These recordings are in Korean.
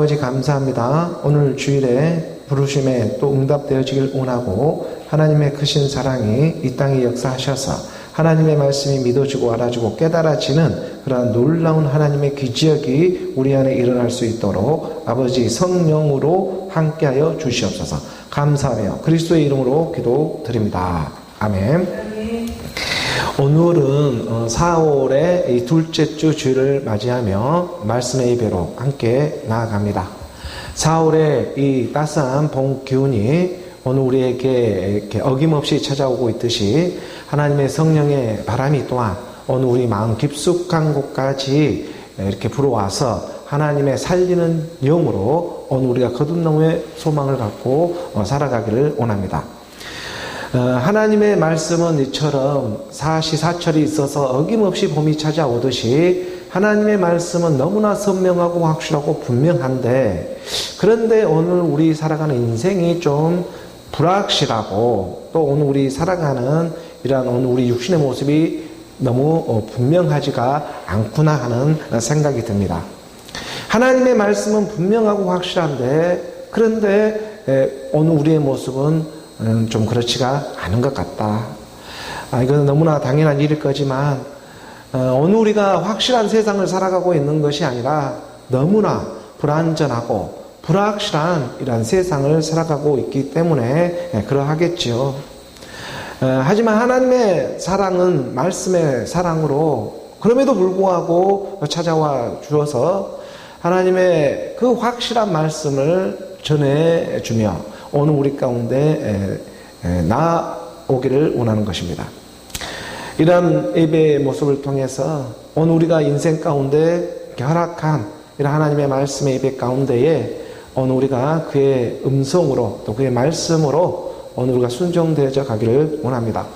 아버지 감사합니다. 오늘 주일에 부르심에 또 응답되어지길 원하고 하나님의 크신 사랑이 이 땅에 역사하셔서 하나님의 말씀이 믿어지고 알아지고 깨달아지는 그러한 놀라운 하나님의 기적이 우리 안에 일어날 수 있도록 아버지 성령으로 함께하여 주시옵소서. 감사하며 그리스도의 이름으로 기도드립니다. 아멘. 오늘은 4월의 이 둘째 주 주일을 맞이하며 말씀의 예배로 함께 나아갑니다. 4월의 이 따스한 봄 기운이 오늘 우리에게 이렇게 어김없이 찾아오고 있듯이 하나님의 성령의 바람이 또한 오늘 우리 마음 깊숙한 곳까지 이렇게 불어와서 하나님의 살리는 영으로 오늘 우리가 거듭남의 소망을 갖고 살아가기를 원합니다. 하나님의 말씀은 이처럼 사시사철이 있어서 어김없이 봄이 찾아오듯이 하나님의 말씀은 너무나 선명하고 확실하고 분명한데, 그런데 오늘 우리 살아가는 인생이 좀 불확실하고 또 오늘 우리 살아가는 이러한 오늘 우리 육신의 모습이 너무 분명하지가 않구나 하는 생각이 듭니다. 하나님의 말씀은 분명하고 확실한데, 그런데 오늘 우리의 모습은 좀 그렇지가 않은 것 같다. 이건 너무나 당연한 일일 거지만 오늘 우리가 확실한 세상을 살아가고 있는 것이 아니라 너무나 불안전하고 불확실한 이런 세상을 살아가고 있기 때문에 그러하겠지요. 하지만 하나님의 사랑은 말씀의 사랑으로 그럼에도 불구하고 찾아와 주어서 하나님의 그 확실한 말씀을 전해주며 오늘 우리 가운데 나오기를 원하는 것입니다. 이런 예배의 모습을 통해서 오늘 우리가 인생 가운데 허락한 이런 하나님의 말씀의 예배 가운데에 오늘 우리가 그의 음성으로 또 그의 말씀으로 오늘 우리가 순종되어져 가기를 원합니다.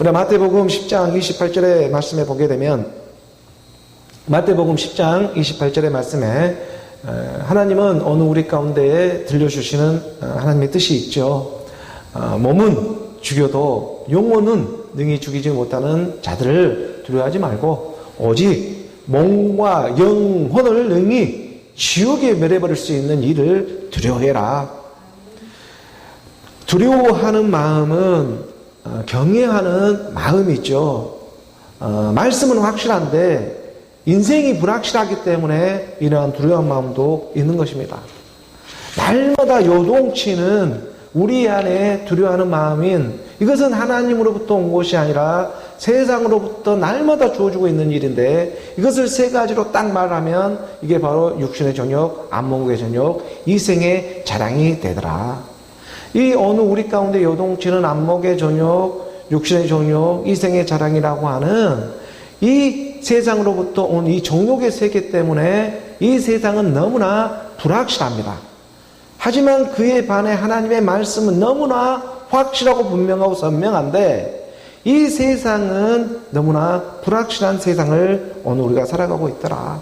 우리가 마태복음 10장 28절의 말씀에 보게 되면 마태복음 10장 28절의 말씀에 하나님은 오늘 우리 가운데에 들려주시는 하나님의 뜻이 있죠. 몸은 죽여도 영혼은 능히 죽이지 못하는 자들을 두려워하지 말고 오직 몸과 영혼을 능히 지옥에 멸해버릴 수 있는 일을 두려워해라. 두려워하는 마음은 경외하는 마음이죠. 말씀은 확실한데 인생이 불확실하기 때문에 이러한 두려운 마음도 있는 것입니다. 날마다 요동치는 우리 안에 두려워하는 마음인 이것은 하나님으로부터 온 것이 아니라 세상으로부터 날마다 주어지고 있는 일인데, 이것을 세 가지로 딱 말하면 이게 바로 육신의 정욕, 안목의 정욕, 이생의 자랑이 되더라. 이 어느 우리 가운데 요동치는 안목의 정욕, 육신의 정욕, 이생의 자랑이라고 하는 이 세상으로부터 온 이 정욕의 세계 때문에 이 세상은 너무나 불확실합니다. 하지만 그에 반해 하나님의 말씀은 너무나 확실하고 분명하고 선명한데, 이 세상은 너무나 불확실한 세상을 오늘 우리가 살아가고 있더라.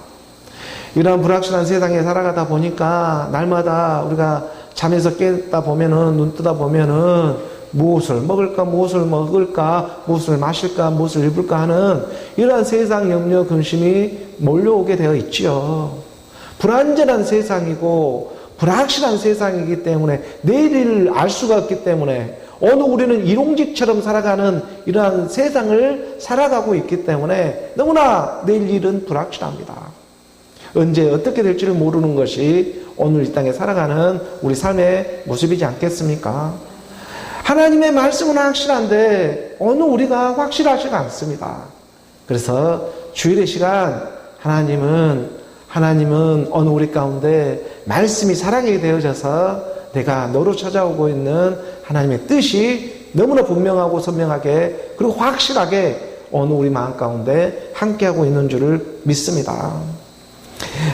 이런 불확실한 세상에 살아가다 보니까 날마다 우리가 잠에서 깨다 보면은, 눈 뜨다 보면은 무엇을 먹을까, 무엇을 먹을까, 무엇을 마실까, 무엇을 입을까 하는 이러한 세상 염려, 근심이 몰려오게 되어 있지요. 불안전한 세상이고 불확실한 세상이기 때문에 내일을 알 수가 없기 때문에 오늘 우리는 일용직처럼 살아가는 이러한 세상을 살아가고 있기 때문에 너무나 내일 일은 불확실합니다. 언제 어떻게 될지를 모르는 것이 오늘 이 땅에 살아가는 우리 삶의 모습이지 않겠습니까? 하나님의 말씀은 확실한데 오늘 우리가 확실하지가 않습니다. 그래서 주일의 시간 하나님은 오늘 우리 가운데 말씀이 사랑이 되어져서 내가 너로 찾아오고 있는 하나님의 뜻이 너무나 분명하고 선명하게 그리고 확실하게 오늘 우리 마음 가운데 함께하고 있는 줄을 믿습니다.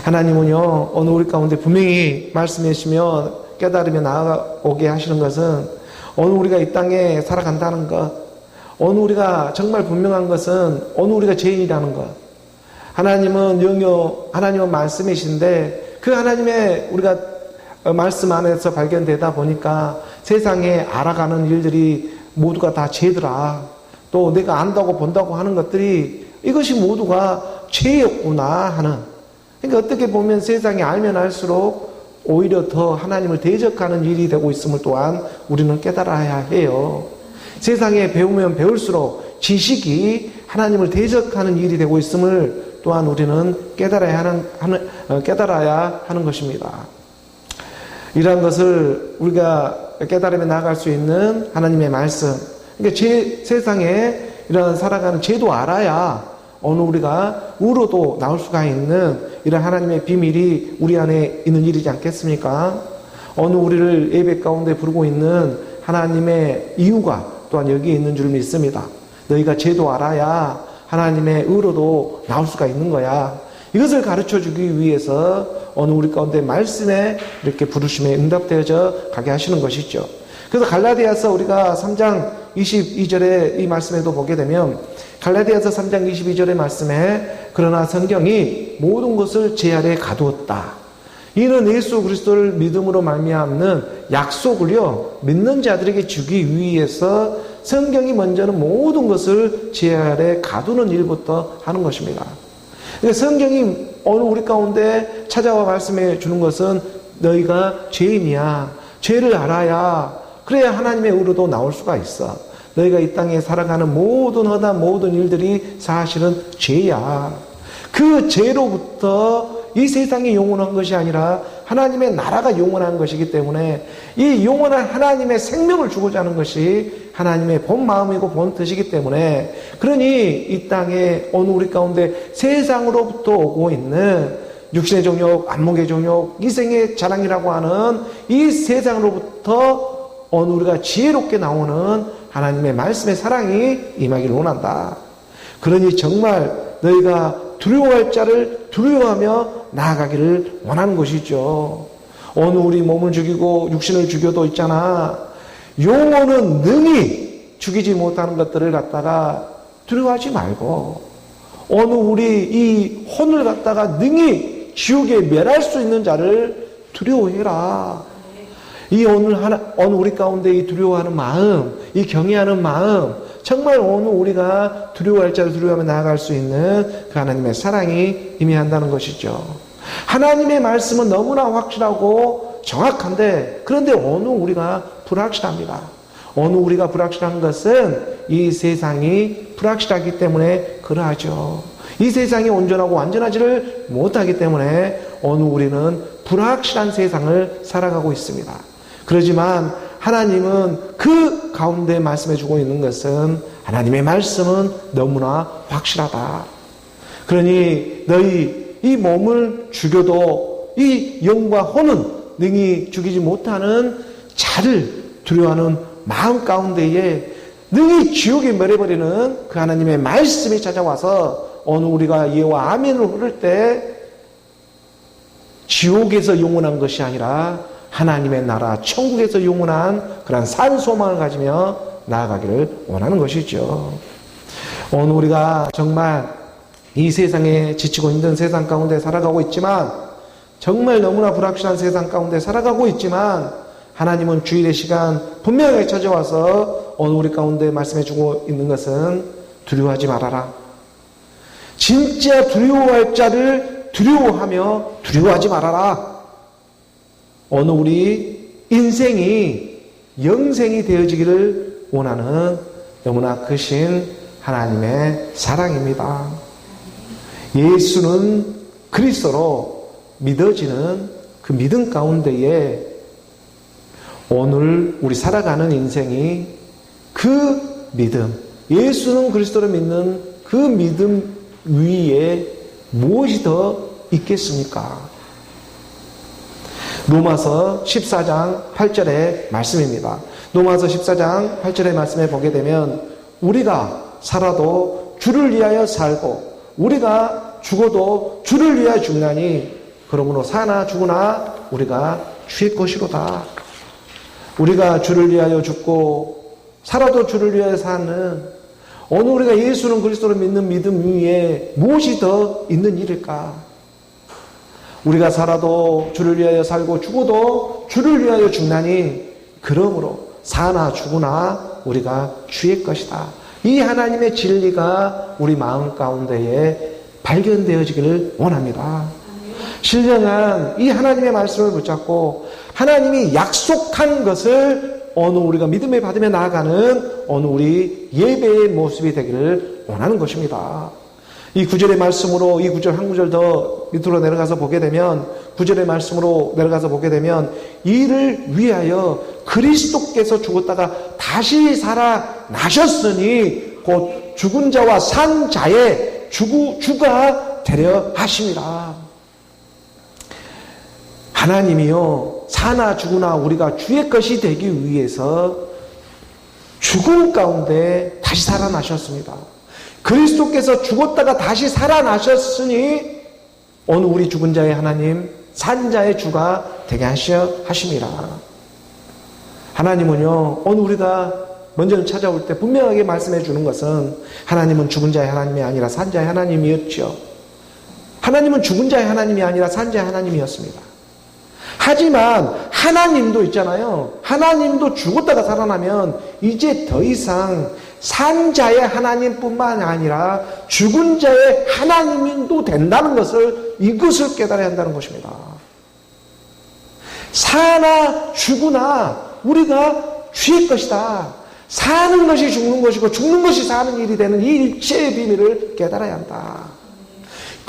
하나님은요, 오늘 우리 가운데 분명히 말씀해 주시며 깨달으며 나아오게 하시는 것은 오늘 우리가 이 땅에 살아간다는 것, 오늘 우리가 정말 분명한 것은 오늘 우리가 죄인이라는 것. 하나님은 하나님은 말씀이신데 그 하나님의 우리가 말씀 안에서 발견되다 보니까 세상에 알아가는 일들이 모두가 다 죄더라. 또 내가 안다고 본다고 하는 것들이 이것이 모두가 죄였구나 하는 그러니까 어떻게 보면 세상에 알면 알수록 오히려 더 하나님을 대적하는 일이 되고 있음을 또한 우리는 깨달아야 해요. 세상에 배우면 배울수록 지식이 하나님을 대적하는 일이 되고 있음을 또한 우리는 깨달아야 하는 것입니다. 이러한 것을 우리가 깨달으며 나아갈 수 있는 하나님의 말씀. 그러니까 세상에 이런 살아가는 죄도 알아야 어느 우리가 우로도 나올 수가 있는 이런 하나님의 비밀이 우리 안에 있는 일이지 않겠습니까? 어느 우리를 예배 가운데 부르고 있는 하나님의 이유가 또한 여기에 있는 줄 믿습니다. 너희가 죄도 알아야 하나님의 의로도 나올 수가 있는 거야. 이것을 가르쳐 주기 위해서 어느 우리 가운데 말씀에 이렇게 부르심에 응답되어져 가게 하시는 것이죠. 그래서 갈라디아서 우리가 3장 22절의 이 말씀에도 보게 되면 갈라디아서 3장 22절의 말씀에 그러나 성경이 모든 것을 제 아래 가두었다. 이는 예수 그리스도를 믿음으로 말미암는 약속을요 믿는 자들에게 주기 위해서 성경이 먼저는 모든 것을 제 아래 가두는 일부터 하는 것입니다. 그러니까 성경이 어느 우리 가운데 찾아와 말씀해 주는 것은 너희가 죄인이야. 죄를 알아야 그래야 하나님의 의로도 나올 수가 있어. 너희가 이 땅에 살아가는 모든 허다 모든 일들이 사실은 죄야. 그 죄로부터 이 세상이 영원한 것이 아니라 하나님의 나라가 영원한 것이기 때문에 이 영원한 하나님의 생명을 주고자 하는 것이 하나님의 본 마음이고 본 뜻이기 때문에 그러니 이 땅에 어느 우리 가운데 세상으로부터 오고 있는 육신의 정욕, 안목의 정욕, 이생의 자랑이라고 하는 이 세상으로부터 어느 우리가 지혜롭게 나오는 하나님의 말씀의 사랑이 임하기를 원한다. 그러니 정말 너희가 두려워할 자를 두려워하며 나아가기를 원하는 것이죠. 어느 우리 몸을 죽이고 육신을 죽여도 있잖아. 영혼은 능히 죽이지 못하는 것들을 갖다가 두려워하지 말고 어느 우리 이 혼을 갖다가 능히 지옥에 멸할 수 있는 자를 두려워해라. 이 어느 우리 가운데 이 두려워하는 마음, 이 경외하는 마음, 정말 어느 우리가 두려워할 자를 두려워하며 나아갈 수 있는 그 하나님의 사랑이 임해한다는 것이죠. 하나님의 말씀은 너무나 확실하고 정확한데 그런데 어느 우리가 불확실합니다. 어느 우리가 불확실한 것은 이 세상이 불확실하기 때문에 그러하죠. 이 세상이 온전하고 완전하지를 못하기 때문에 어느 우리는 불확실한 세상을 살아가고 있습니다. 그렇지만 하나님은 그 가운데 말씀해주고 있는 것은 하나님의 말씀은 너무나 확실하다. 그러니 너희 이 몸을 죽여도 이 영과 혼은 능히 죽이지 못하는 자를 두려워하는 마음 가운데에 능히 지옥에 멸해버리는 그 하나님의 말씀이 찾아와서 어느 우리가 예와 아멘을 부를 때 지옥에서 영원한 것이 아니라 하나님의 나라 천국에서 영원한 그런 산 소망을 가지며 나아가기를 원하는 것이죠. 오늘 우리가 정말 이 세상에 지치고 힘든 세상 가운데 살아가고 있지만 정말 너무나 불확실한 세상 가운데 살아가고 있지만 하나님은 주일의 시간 분명하게 찾아와서 오늘 우리 가운데 말씀해주고 있는 것은 두려워하지 말아라. 진짜 두려워할 자를 두려워하며 두려워하지 말아라. 오늘 우리 인생이 영생이 되어지기를 원하는 너무나 크신 하나님의 사랑입니다. 예수는 그리스도로 믿어지는 그 믿음 가운데에 오늘 우리 살아가는 인생이 그 믿음, 예수는 그리스도로 믿는 그 믿음 위에 무엇이 더 있겠습니까? 로마서 14장 8절의 말씀입니다. 로마서 14장 8절의 말씀에 보게 되면 우리가 살아도 주를 위하여 살고 우리가 죽어도 주를 위하여 죽나니 그러므로 사나 죽으나 우리가 주의 것이로다. 우리가 주를 위하여 죽고 살아도 주를 위하여 사는 오늘 우리가 예수는 그리스도를 믿는 믿음 위에 무엇이 더 있는 일일까? 우리가 살아도 주를 위하여 살고 죽어도 주를 위하여 죽나니 그러므로 사나 죽으나 우리가 주의 것이다. 이 하나님의 진리가 우리 마음 가운데에 발견되어지기를 원합니다. 신령한 이 하나님의 말씀을 붙잡고 하나님이 약속한 것을 어느 우리가 믿음의 받으며 나아가는 어느 우리 예배의 모습이 되기를 원하는 것입니다. 이 구절의 말씀으로 이 구절 한 구절 더 밑으로 내려가서 보게 되면 구절의 말씀으로 내려가서 보게 되면 이를 위하여 그리스도께서 죽었다가 다시 살아나셨으니 곧 죽은 자와 산 자의 주가 되려 하심이라. 하나님이요 사나 죽으나 우리가 주의 것이 되기 위해서 죽음 가운데 다시 살아나셨습니다. 그리스도께서 죽었다가 다시 살아나셨으니 오늘 우리 죽은 자의 하나님 산 자의 주가 되게 하심이라. 하나님은요 오늘 우리가 먼저 찾아올 때 분명하게 말씀해 주는 것은 하나님은 죽은 자의 하나님이 아니라 산 자의 하나님이었죠. 하나님은 죽은 자의 하나님이 아니라 산 자의 하나님이었습니다. 하지만 하나님도 있잖아요. 하나님도 죽었다가 살아나면 이제 더 이상 산 자의 하나님뿐만 아니라 죽은 자의 하나님도 된다는 것을 이것을 깨달아야 한다는 것입니다. 사나 죽으나 우리가 주의 것이다. 사는 것이 죽는 것이고 죽는 것이 사는 일이 되는 이 일체의 비밀을 깨달아야 한다.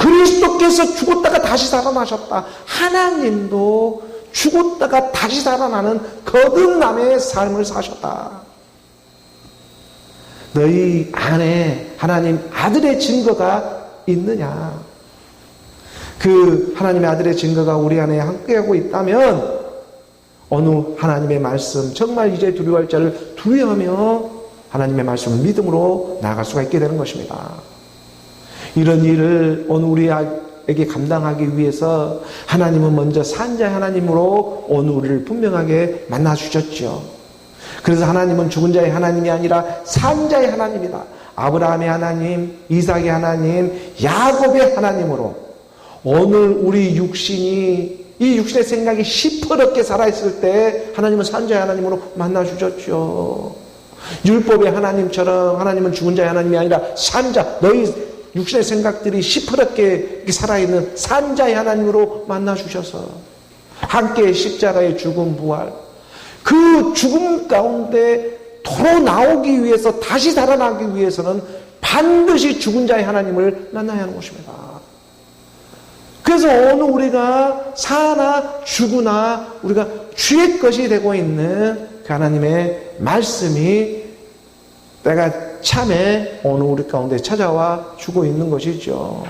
그리스도께서 죽었다가 다시 살아나셨다. 하나님도 죽었다가 다시 살아나는 거듭남의 삶을 사셨다. 너희 안에 하나님 아들의 증거가 있느냐? 그 하나님의 아들의 증거가 우리 안에 함께하고 있다면 어느 하나님의 말씀 정말 이제 두려워할 자를 두려워하며 하나님의 말씀을 믿음으로 나아갈 수가 있게 되는 것입니다. 이런 일을 어느 우리에게 감당하기 위해서 하나님은 먼저 산자의 하나님으로 어느 우리를 분명하게 만나주셨죠. 그래서 하나님은 죽은 자의 하나님이 아니라 산자의 하나님이다. 아브라함의 하나님, 이삭의 하나님, 야곱의 하나님으로 오늘 우리 육신이 이 육신의 생각이 시퍼렇게 살아있을 때 하나님은 산자의 하나님으로 만나주셨죠. 율법의 하나님처럼 하나님은 죽은 자의 하나님이 아니라 산자, 너희 육신의 생각들이 시퍼렇게 살아있는 산자의 하나님으로 만나주셔서 함께 십자가의 죽음 부활 그 죽음 가운데 도로 나오기 위해서 다시 살아나기 위해서는 반드시 죽은 자의 하나님을 만나야 하는 것입니다. 그래서 어느 우리가 사나 죽으나 우리가 주의 것이 되고 있는 그 하나님의 말씀이 때가 참에 어느 우리 가운데 찾아와 주고 있는 것이죠.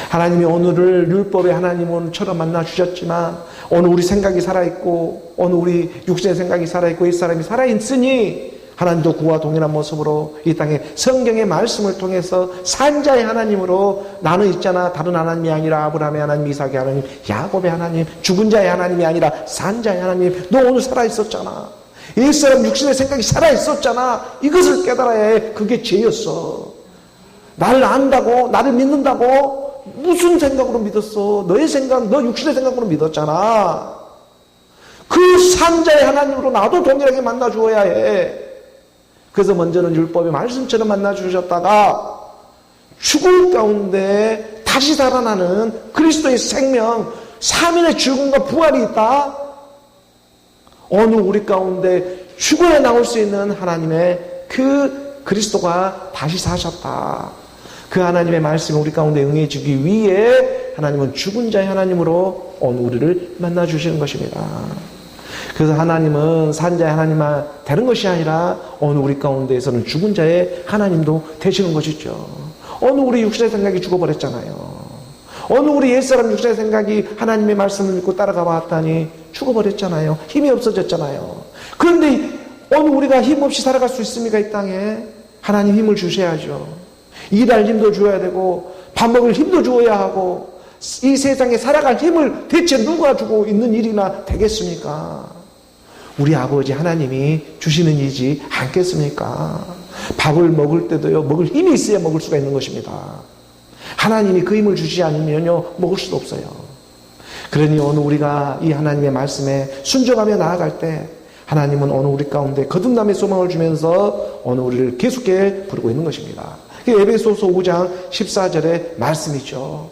하나님이 오늘을 율법의 하나님처럼 만나 주셨지만 어느 우리 생각이 살아있고 어느 우리 육신의 생각이 살아있고 이 사람이 살아있으니 하나님도 그와 동일한 모습으로 이 땅에 성경의 말씀을 통해서 산자의 하나님으로 나는 있잖아 다른 하나님이 아니라 아브라함의 하나님, 이삭의 하나님, 야곱의 하나님, 죽은 자의 하나님이 아니라 산자의 하나님. 너 오늘 살아있었잖아. 옛사람 육신의 생각이 살아있었잖아. 이것을 깨달아야 해. 그게 죄였어. 나를 안다고 나를 믿는다고 무슨 생각으로 믿었어? 너의 생각, 너 육신의 생각으로 믿었잖아. 그 산자의 하나님으로 나도 동일하게 만나 주어야 해. 그래서 먼저는 율법의 말씀처럼 만나 주셨다가 죽음 가운데 다시 살아나는 그리스도의 생명, 3일의 죽음과 부활이 있다. 어느 우리 가운데 죽어야 나올 수 있는 하나님의 그 그리스도가 다시 사셨다. 그 하나님의 말씀이 우리 가운데 응해지기 위해 하나님은 죽은 자의 하나님으로 어느 우리를 만나 주시는 것입니다. 그래서 하나님은 산자의 하나님만 되는 것이 아니라 어느 우리 가운데에서는 죽은 자의 하나님도 되시는 것이죠. 어느 우리 육신의 생각이 죽어버렸잖아요. 어느 우리 옛사람 육신의 생각이 하나님의 말씀을 믿고 따라가 봤더니 죽어버렸잖아요. 힘이 없어졌잖아요. 그런데 어느 우리가 힘없이 살아갈 수 있습니까? 이 땅에 하나님 힘을 주셔야죠. 일할 힘도 주어야 되고 밥 먹을 힘도 주어야 하고 이 세상에 살아갈 힘을 대체 누가 주고 있는 일이나 되겠습니까? 우리 아버지 하나님이 주시는 일이지 않겠습니까? 밥을 먹을 때도요 먹을 힘이 있어야 먹을 수가 있는 것입니다. 하나님이 그 힘을 주시지 않으면요 먹을 수도 없어요. 그러니 어느 우리가 이 하나님의 말씀에 순종하며 나아갈 때 하나님은 어느 우리 가운데 거듭남의 소망을 주면서 어느 우리를 계속해 부르고 있는 것입니다. 에베소서 5장 14절의 말씀이죠.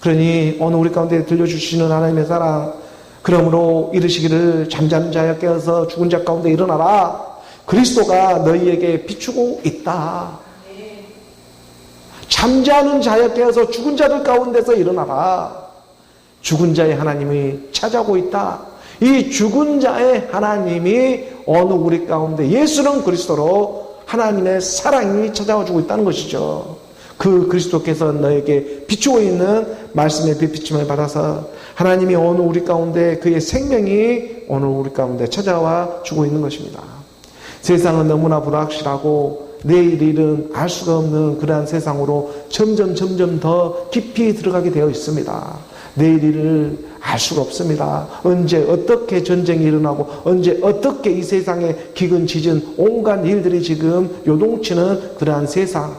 그러니 오늘 우리 가운데 들려주시는 하나님의 사랑, 그러므로 이르시기를 잠자는 자여 깨어서 죽은 자 가운데 일어나라. 그리스도가 너희에게 비추고 있다. 잠자는 자여 깨어서 죽은 자들 가운데서 일어나라. 죽은 자의 하나님이 찾아오고 있다. 이 죽은 자의 하나님이 어느 우리 가운데 예수는 그리스도로 하나님의 사랑이 찾아와 주고 있다는 것이죠. 그 그리스도께서 너에게 비추고 있는 말씀의 빛비침을 받아서 하나님이 어느 우리 가운데 그의 생명이 오늘 우리 가운데 찾아와 주고 있는 것입니다. 세상은 너무나 불확실하고 내일 일은 알 수가 없는 그러한 세상으로 점점 더 깊이 들어가게 되어 있습니다. 내일 일을 알 수가 없습니다. 언제 어떻게 전쟁이 일어나고 언제 어떻게 이 세상에 기근 지진 온갖 일들이 지금 요동치는 그러한 세상,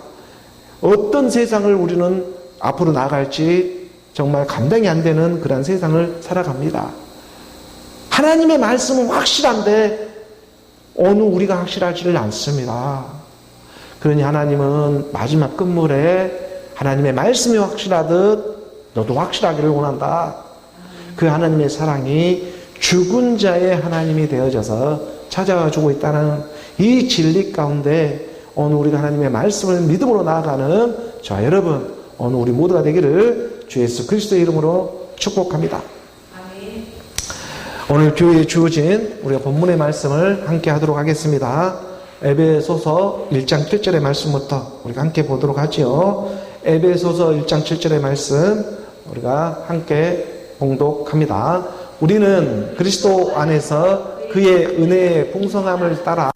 어떤 세상을 우리는 앞으로 나아갈지 정말 감당이 안 되는 그러한 세상을 살아갑니다. 하나님의 말씀은 확실한데 어느 우리가 확실하지를 않습니다. 그러니 하나님은 마지막 끝물에 하나님의 말씀이 확실하듯 너도 확실하기를 원한다. 그 하나님의 사랑이 죽은 자의 하나님이 되어져서 찾아와 주고 있다는 이 진리 가운데 오늘 우리가 하나님의 말씀을 믿음으로 나아가는 저와 여러분, 오늘 우리 모두가 되기를 주 예수 그리스도의 이름으로 축복합니다. 아멘. 오늘 교회에 주어진 우리가 본문의 말씀을 함께 하도록 하겠습니다. 에베소서 1장 7절의 말씀부터 우리가 함께 보도록 하지요. 에베소서 1장 7절의 말씀 우리가 함께 봉독합니다. 우리는 그리스도 안에서 그의 은혜의 풍성함을 따라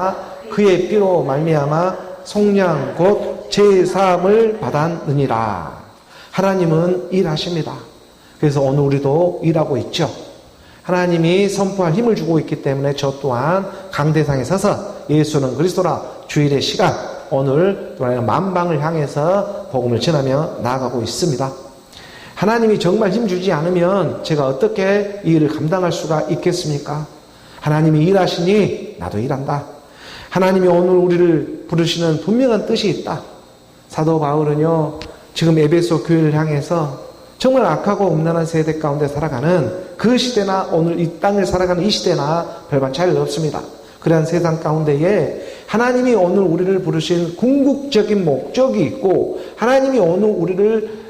그의 피로 말미암아 속량 곧 제사함을 받았느니라. 하나님은 일하십니다. 그래서 오늘 우리도 일하고 있죠. 하나님이 선포할 힘을 주고 있기 때문에 저 또한 강대상에 서서 예수는 그리스도라 주일의 시간 오늘 만방을 향해서 복음을 전하며 나아가고 있습니다. 하나님이 정말 힘주지 않으면 제가 어떻게 이 일을 감당할 수가 있겠습니까? 하나님이 일하시니 나도 일한다. 하나님이 오늘 우리를 부르시는 분명한 뜻이 있다. 사도 바울은요, 지금 에베소 교회를 향해서 정말 악하고 음란한 세대 가운데 살아가는 그 시대나 오늘 이 땅을 살아가는 이 시대나 별반 차이가 없습니다. 그러한 세상 가운데에 하나님이 오늘 우리를 부르신 궁극적인 목적이 있고 하나님이 오늘 우리를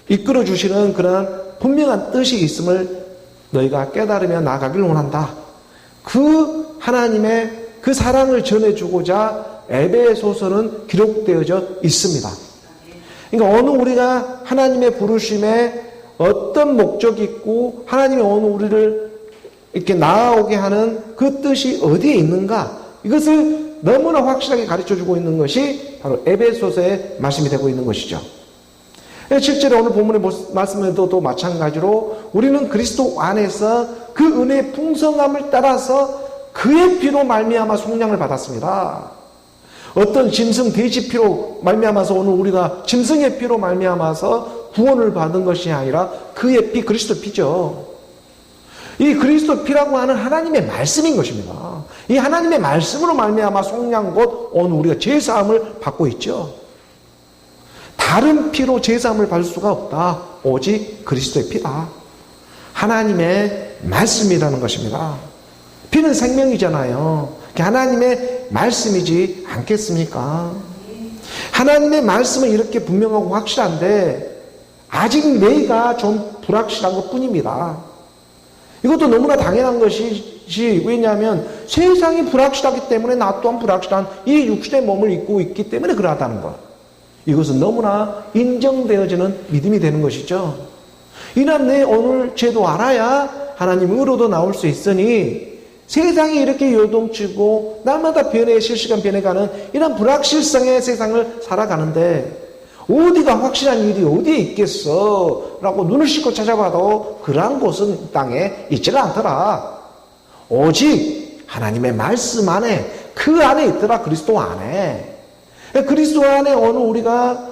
이끌어 주시는 그런 분명한 뜻이 있음을 너희가 깨달으며 나아가길 원한다. 그 하나님의 그 사랑을 전해주고자 에베소서는 기록되어져 있습니다. 그러니까 어느 우리가 하나님의 부르심에 어떤 목적이 있고 하나님이 어느 우리를 이렇게 나아오게 하는 그 뜻이 어디에 있는가, 이것을 너무나 확실하게 가르쳐주고 있는 것이 바로 에베소서의 말씀이 되고 있는 것이죠. 실제로 오늘 본문의 말씀에도 또 마찬가지로 우리는 그리스도 안에서 그 은혜의 풍성함을 따라서 그의 피로 말미암아 속량을 받았습니다. 어떤 짐승 돼지 피로 말미암아서 오늘 우리가 짐승의 피로 말미암아서 구원을 받은 것이 아니라 그의 피, 그리스도 피죠. 이 그리스도 피라고 하는 하나님의 말씀인 것입니다. 이 하나님의 말씀으로 말미암아 속량 곧 오늘 우리가 제사함을 받고 있죠. 다른 피로 제사함을 받을 수가 없다. 오직 그리스도의 피다. 하나님의 말씀이라는 것입니다. 피는 생명이잖아요. 하나님의 말씀이지 않겠습니까? 하나님의 말씀은 이렇게 분명하고 확실한데 아직 내가 좀 불확실한 것 뿐입니다. 이것도 너무나 당연한 것이지, 왜냐하면 세상이 불확실하기 때문에 나 또한 불확실한 이 육신의 몸을 입고 있기 때문에 그러하다는 것, 이것은 너무나 인정되어지는 믿음이 되는 것이죠. 이는 내 오늘 죄도 알아야 하나님 의로도 나올 수 있으니 세상이 이렇게 요동치고 날마다 실시간 변해가는 이런 불확실성의 세상을 살아가는데 어디가 확실한 일이 어디에 있겠어? 라고 눈을 씻고 찾아봐도 그러한 곳은 이 땅에 있지가 않더라. 오직 하나님의 말씀 안에, 그 안에 있더라. 그리스도 안에. 그리스도 안에 오늘 우리가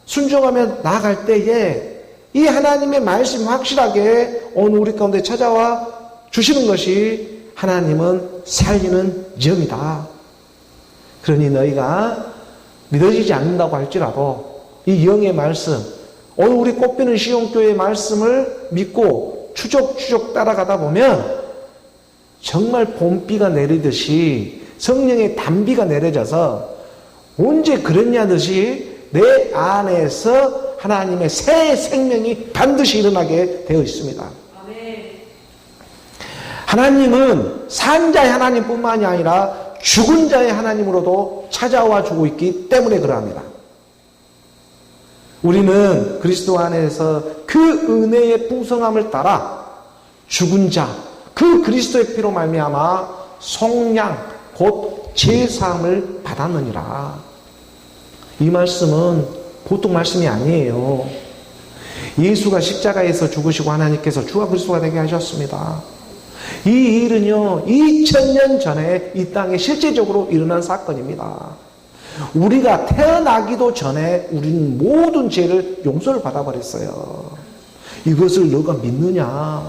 순종하며 나아갈 때에 이 하나님의 말씀 확실하게 오늘 우리 가운데 찾아와 주시는 것이 하나님은 살리는 영이다. 그러니 너희가 믿어지지 않는다고 할지라도 이 영의 말씀, 오늘 우리 꽃피는 시온교회의 말씀을 믿고 추적추적 따라가다 보면 정말 봄비가 내리듯이 성령의 단비가 내려져서 언제 그랬냐 듯이 내 안에서 하나님의 새 생명이 반드시 일어나게 되어 있습니다. 하나님은 산 자의 하나님뿐만이 아니라 죽은 자의 하나님으로도 찾아와 주고 있기 때문에 그러합니다. 우리는 그리스도 안에서 그 은혜의 풍성함을 따라 죽은 자, 그 그리스도의 피로 말미암아 속량 곧 제사함을 받았느니라. 이 말씀은 보통 말씀이 아니에요. 예수가 십자가에서 죽으시고 하나님께서 주와 그리스도가 되게 하셨습니다. 이 일은요 2000년 전에 이 땅에 실제적으로 일어난 사건입니다. 우리가 태어나기도 전에 우리는 모든 죄를 용서를 받아버렸어요. 이것을 너가 믿느냐?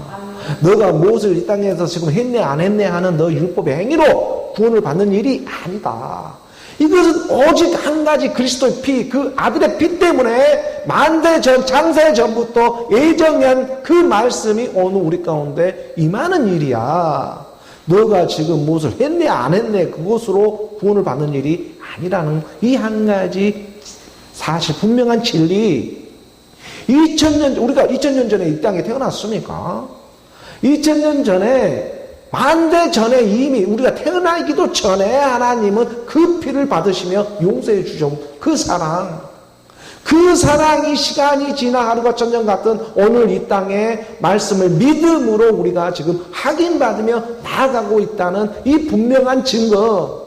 너가 무엇을 이 땅에서 지금 했네 안 했네 하는 너 율법의 행위로 구원을 받는 일이 아니다. 이것은 오직 한 가지 그리스도의 피, 그 아들의 피 때문에 만대 전, 창세 전부터 예정한 그 말씀이 오늘 우리 가운데 임하는 일이야. 너가 지금 무엇을 했네 안 했네 그것으로 구원을 받는 일이 아니라는 이 한 가지 사실 분명한 진리. 2000년, 우리가 2000년 전에 이 땅에 태어났습니까? 2000년 전에 만대 전에 이미 우리가 태어나기도 전에 하나님은 그 피를 받으시며 용서해 주죠. 그 사랑. 그 사랑이 시간이 지나 하루가 천년 같은 오늘 이 땅에 말씀을 믿음으로 우리가 지금 확인받으며 나아가고 있다는 이 분명한 증거.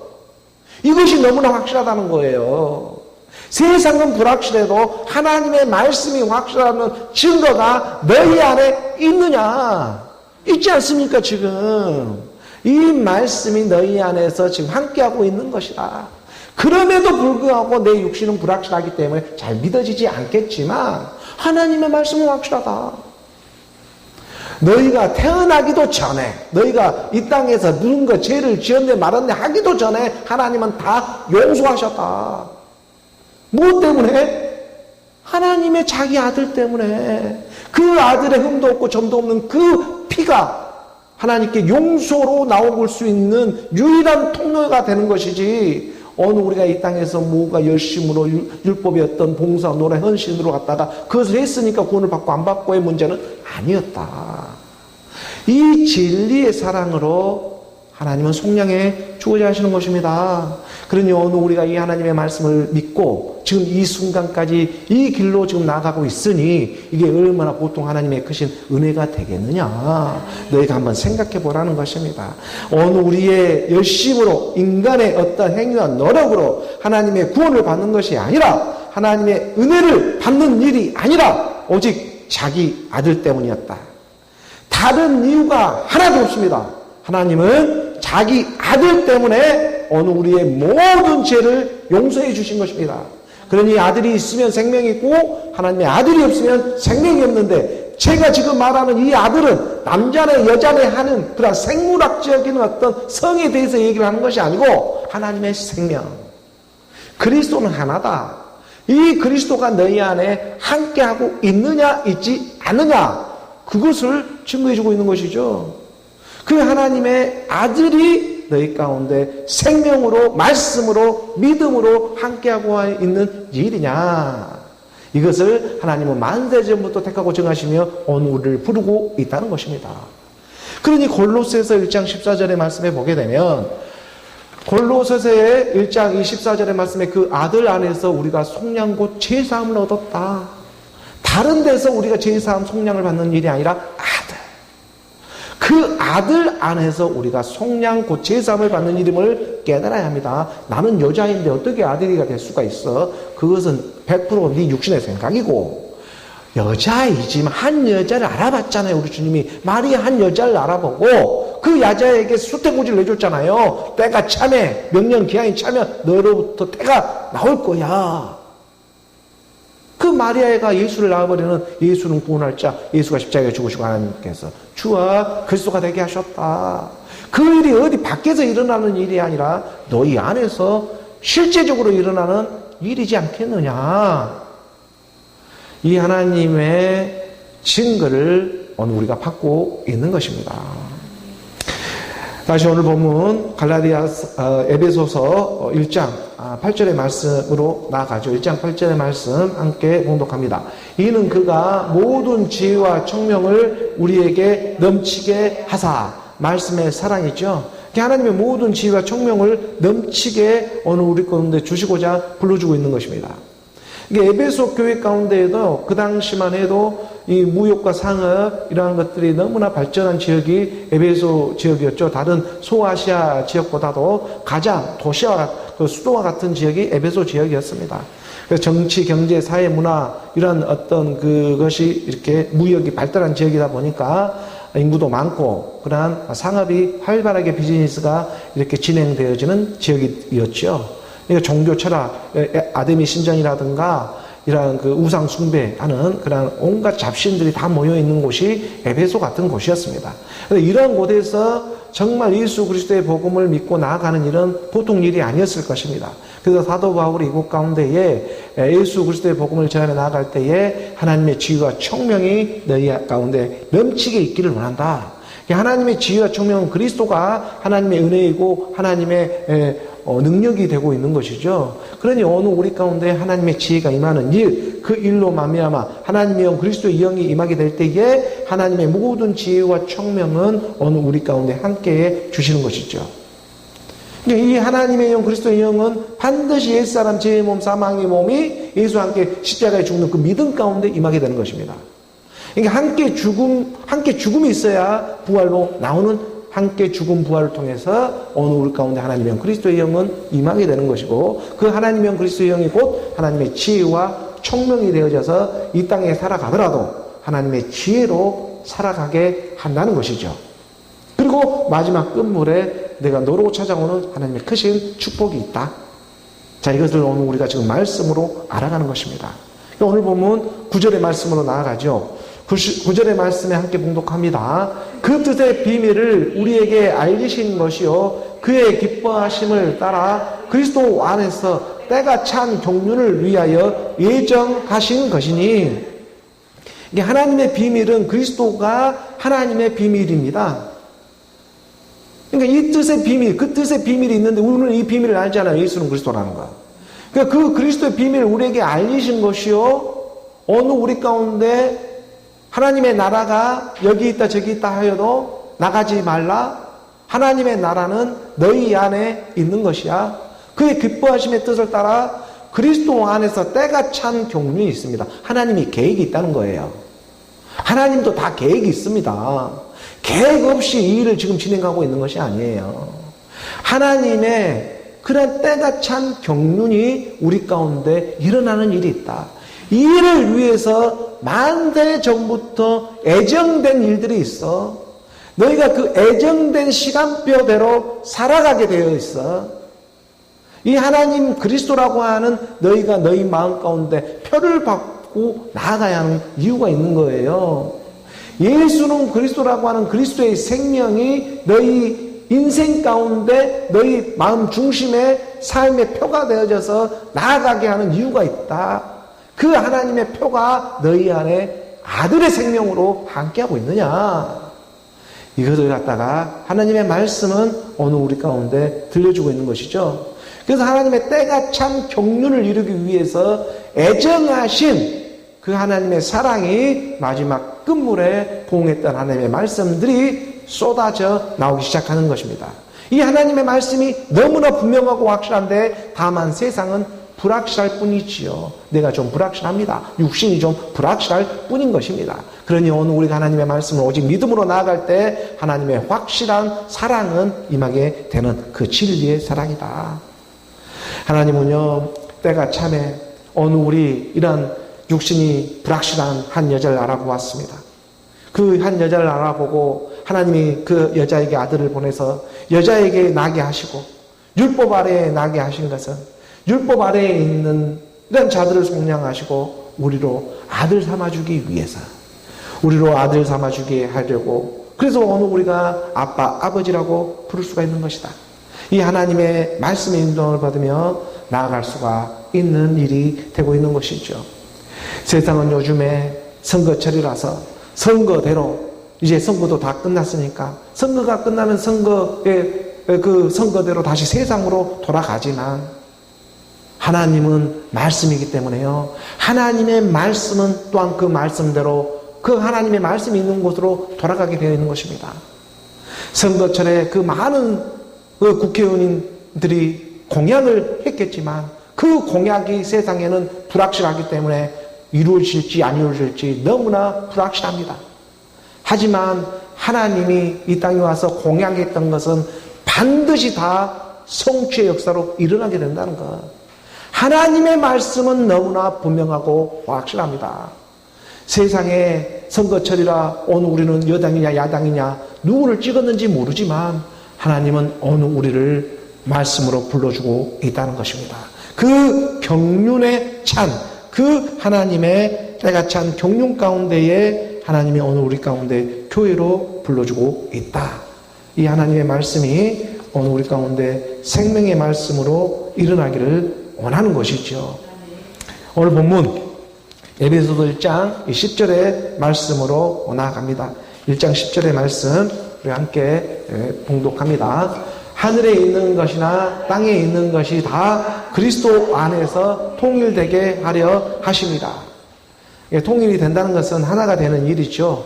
이것이 너무나 확실하다는 거예요. 세상은 불확실해도 하나님의 말씀이 확실하다는 증거가 너희 안에 있느냐? 있지 않습니까, 지금? 이 말씀이 너희 안에서 지금 함께하고 있는 것이다. 그럼에도 불구하고 내 육신은 불확실하기 때문에 잘 믿어지지 않겠지만 하나님의 말씀은 확실하다. 너희가 태어나기도 전에 너희가 이 땅에서 누군가 죄를 지었네 말았네 하기도 전에 하나님은 다 용서하셨다. 무엇 때문에? 하나님의 자기 아들 때문에. 그 아들의 흠도 없고 점도 없는 그 피가 하나님께 용서로 나올 수 있는 유일한 통로가 되는 것이지, 오늘 우리가 이 땅에서 뭐가 열심으로 율법의 어떤 봉사, 노래, 헌신으로 갔다가 그것을 했으니까 구원을 받고 안 받고의 문제는 아니었다. 이 진리의 사랑으로 하나님은 속량해 주고자 하시는 것입니다. 그러니 오늘 우리가 이 하나님의 말씀을 믿고 지금 이 순간까지 이 길로 지금 나아가고 있으니 이게 얼마나 보통 하나님의 크신 은혜가 되겠느냐, 너희가 한번 생각해 보라는 것입니다. 오늘 우리의 열심으로 인간의 어떤 행위와 노력으로 하나님의 구원을 받는 것이 아니라, 하나님의 은혜를 받는 일이 아니라 오직 자기 아들 때문이었다. 다른 이유가 하나도 없습니다. 하나님은 자기 아들 때문에 오늘 우리의 모든 죄를 용서해 주신 것입니다. 그러니 아들이 있으면 생명이 있고 하나님의 아들이 없으면 생명이 없는데, 제가 지금 말하는 이 아들은 남자네 여자네 하는 그런 생물학적인 어떤 성에 대해서 얘기를 하는 것이 아니고 하나님의 생명, 그리스도는 하나다. 이 그리스도가 너희 안에 함께하고 있느냐 있지 않느냐, 그것을 증거해 주고 있는 것이죠. 그 하나님의 아들이 너희 가운데 생명으로, 말씀으로, 믿음으로 함께하고 있는 일이냐, 이것을 하나님은 만세전부터 택하고 정하시며 오늘 우리를 부르고 있다는 것입니다. 그러니 골로새서 1장 14절의 말씀에 보게 되면, 골로새서의 1장 24절의 말씀에 그 아들 안에서 우리가 속량 곧 죄사함을 얻었다. 다른 데서 우리가 죄사함 속량을 받는 일이 아니라 아들, 그 아들 안에서 우리가 속량 곧 제사함을 받는 이름을 깨달아야 합니다. 나는 여자인데 어떻게 아들이가 될 수가 있어? 그것은 100% 네 육신의 생각이고, 여자이지만 한 여자를 알아봤잖아요. 우리 주님이 마리아 한 여자를 알아보고 그 여자에게 수태고지를 내줬잖아요. 때가 차면, 명령 기한이 차면 너로부터 때가 나올 거야. 그 마리아가 예수를 낳아버리는, 예수는 구원할 자, 예수가 십자가에 죽으시고 하나님께서 주와 그리스도가 되게 하셨다. 그 일이 어디 밖에서 일어나는 일이 아니라 너희 안에서 실제적으로 일어나는 일이지 않겠느냐. 이 하나님의 증거를 오늘 우리가 받고 있는 것입니다. 다시 오늘 본문 에베소서 1장 8절의 말씀으로 나아가죠. 1장 8절의 말씀 함께 봉독합니다. 이는 그가 모든 지혜와 총명을 우리에게 넘치게 하사, 말씀의 사랑이죠. 하나님의 모든 지혜와 총명을 넘치게 오늘 우리 가운데 주시고자 불러주고 있는 것입니다. 이게 에베소 교회 가운데에도 그 당시만 해도 이 무역과 상업 이러한 것들이 너무나 발전한 지역이 에베소 지역이었죠. 다른 소아시아 지역보다도 가장 도시와 그 수도와 같은 지역이 에베소 지역이었습니다. 그래서 정치, 경제, 사회, 문화 이런 어떤 그것이 이렇게 무역이 발달한 지역이다 보니까 인구도 많고 그러한 상업이 활발하게 비즈니스가 이렇게 진행되어지는 지역이었죠. 그러니까 종교 철학, 아데미 신전이라든가 이러한 그 우상 숭배하는 그런 온갖 잡신들이 다 모여 있는 곳이 에베소 같은 곳이었습니다. 이런 곳에서 정말 예수 그리스도의 복음을 믿고 나아가는 일은 보통 일이 아니었을 것입니다. 그래서 사도 바울이 이곳 가운데에 예수 그리스도의 복음을 전해 나아갈 때에 하나님의 지혜와 총명이 너희 가운데 넘치게 있기를 원한다. 하나님의 지혜와 총명은 그리스도가 하나님의 은혜이고 하나님의 능력이 되고 있는 것이죠. 그러니 어느 우리 가운데 하나님의 지혜가 임하는 일, 그 일로 말미암아 하나님의 영 그리스도의 영이 임하게 될 때에 하나님의 모든 지혜와 총명은 어느 우리 가운데 함께 주시는 것이죠. 이 하나님의 영 그리스도의 영은 반드시 옛사람 죄의 몸 사망의 몸이 예수와 함께 십자가에 죽는 그 믿음 가운데 임하게 되는 것입니다. 그러니까 함께 죽음이 있어야 부활로 나오는 함께 죽음 부활을 통해서 어느 우리 가운데 하나님의 영 그리스도의 영은 임하게 되는 것이고 그 하나님의 영 그리스도의 영이 곧 하나님의 지혜와 총명이 되어져서 이 땅에 살아가더라도 하나님의 지혜로 살아가게 한다는 것이죠. 그리고 마지막 끝물에 내가 너로 찾아오는 하나님의 크신 축복이 있다. 자, 이것을 오늘 우리가 지금 말씀으로 알아가는 것입니다. 오늘 보면 9절의 말씀으로 나아가죠. 9절의 말씀에 함께 봉독합니다. 그 뜻의 비밀을 우리에게 알리신 것이요 그의 기뻐하심을 따라 그리스도 안에서 때가 찬 경륜을 위하여 예정하신 것이니, 이게 하나님의 비밀은 그리스도가 하나님의 비밀입니다. 그러니까 이 뜻의 비밀, 그 뜻의 비밀이 있는데 우리는 이 비밀을 알잖아요. 예수는 그리스도라는 거. 그러니까 그 그리스도의 비밀을 우리에게 알리신 것이요 어느 우리 가운데 하나님의 나라가 여기 있다 저기 있다 하여도 나가지 말라. 하나님의 나라는 너희 안에 있는 것이야. 그의 기뻐하심의 뜻을 따라 그리스도 안에서 때가 찬 경륜이 있습니다. 하나님이 계획이 있다는 거예요. 하나님도 다 계획이 있습니다. 계획 없이 이 일을 지금 진행하고 있는 것이 아니에요. 하나님의 그런 때가 찬 경륜이 우리 가운데 일어나는 일이 있다. 이 일을 위해서 만대 전부터 애정된 일들이 있어. 너희가 그 애정된 시간표대로 살아가게 되어 있어. 이 하나님 그리스도라고 하는 너희가 너희 마음 가운데 표를 받고 나아가야 하는 이유가 있는 거예요. 예수는 그리스도라고 하는 그리스도의 생명이 너희 인생 가운데 너희 마음 중심의 삶의 표가 되어져서 나아가게 하는 이유가 있다. 그 하나님의 표가 너희 안에 아들의 생명으로 함께하고 있느냐. 이것을 갖다가 하나님의 말씀은 오늘 우리 가운데 들려주고 있는 것이죠. 그래서 하나님의 때가 참 경륜을 이루기 위해서 애정하신 그 하나님의 사랑이 마지막 끝물에 봉했던 하나님의 말씀들이 쏟아져 나오기 시작하는 것입니다. 이 하나님의 말씀이 너무나 분명하고 확실한데 다만 세상은 불확실할 뿐이지요. 내가 좀 불확실합니다. 육신이 좀 불확실할 뿐인 것입니다. 그러니 오늘 우리가 하나님의 말씀을 오직 믿음으로 나아갈 때 하나님의 확실한 사랑은 임하게 되는 그 진리의 사랑이다. 하나님은요, 때가 참에 어느 우리 이런 육신이 불확실한 한 여자를 알아보았습니다. 그 한 여자를 알아보고 하나님이 그 여자에게 아들을 보내서 여자에게 나게 하시고 율법 아래에 나게 하신 것은 율법 아래에 있는 이런 자들을 속량하시고 우리로 아들 삼아주기 위해서, 우리로 아들 삼아주게 하려고, 그래서 오늘 우리가 아빠, 아버지라고 부를 수가 있는 것이다. 이 하나님의 말씀의 인도를 받으며 나아갈 수가 있는 일이 되고 있는 것이죠. 세상은 요즘에 선거철이라서 선거대로 이제 선거도 다 끝났으니까 선거가 끝나면 그 선거대로 다시 세상으로 돌아가지만 하나님은 말씀이기 때문에요. 하나님의 말씀은 또한 그 말씀대로 그 하나님의 말씀이 있는 곳으로 돌아가게 되어 있는 것입니다. 선거철에 그 많은 국회의원들이 공약을 했겠지만 그 공약이 세상에는 불확실하기 때문에 이루어질지 안 이루어질지 너무나 불확실합니다. 하지만 하나님이 이 땅에 와서 공약했던 것은 반드시 다 성취의 역사로 일어나게 된다는 것. 하나님의 말씀은 너무나 분명하고 확실합니다. 세상에 선거철이라 오늘 우리는 여당이냐 야당이냐 누구를 찍었는지 모르지만 하나님은 오늘 우리를 말씀으로 불러주고 있다는 것입니다. 그 경륜에 찬 그 하나님의 때가 찬 경륜 가운데에 하나님이 오늘 우리 가운데 교회로 불러주고 있다. 이 하나님의 말씀이 오늘 우리 가운데 생명의 말씀으로 일어나기를 원하는 것이죠. 오늘 본문 에베소서 1장 10절의 말씀으로 나아갑니다. 1장 10절의 말씀 우리 함께 봉독합니다. 하늘에 있는 것이나 땅에 있는 것이 다 그리스도 안에서 통일되게 하려 하십니다. 통일이 된다는 것은 하나가 되는 일이죠.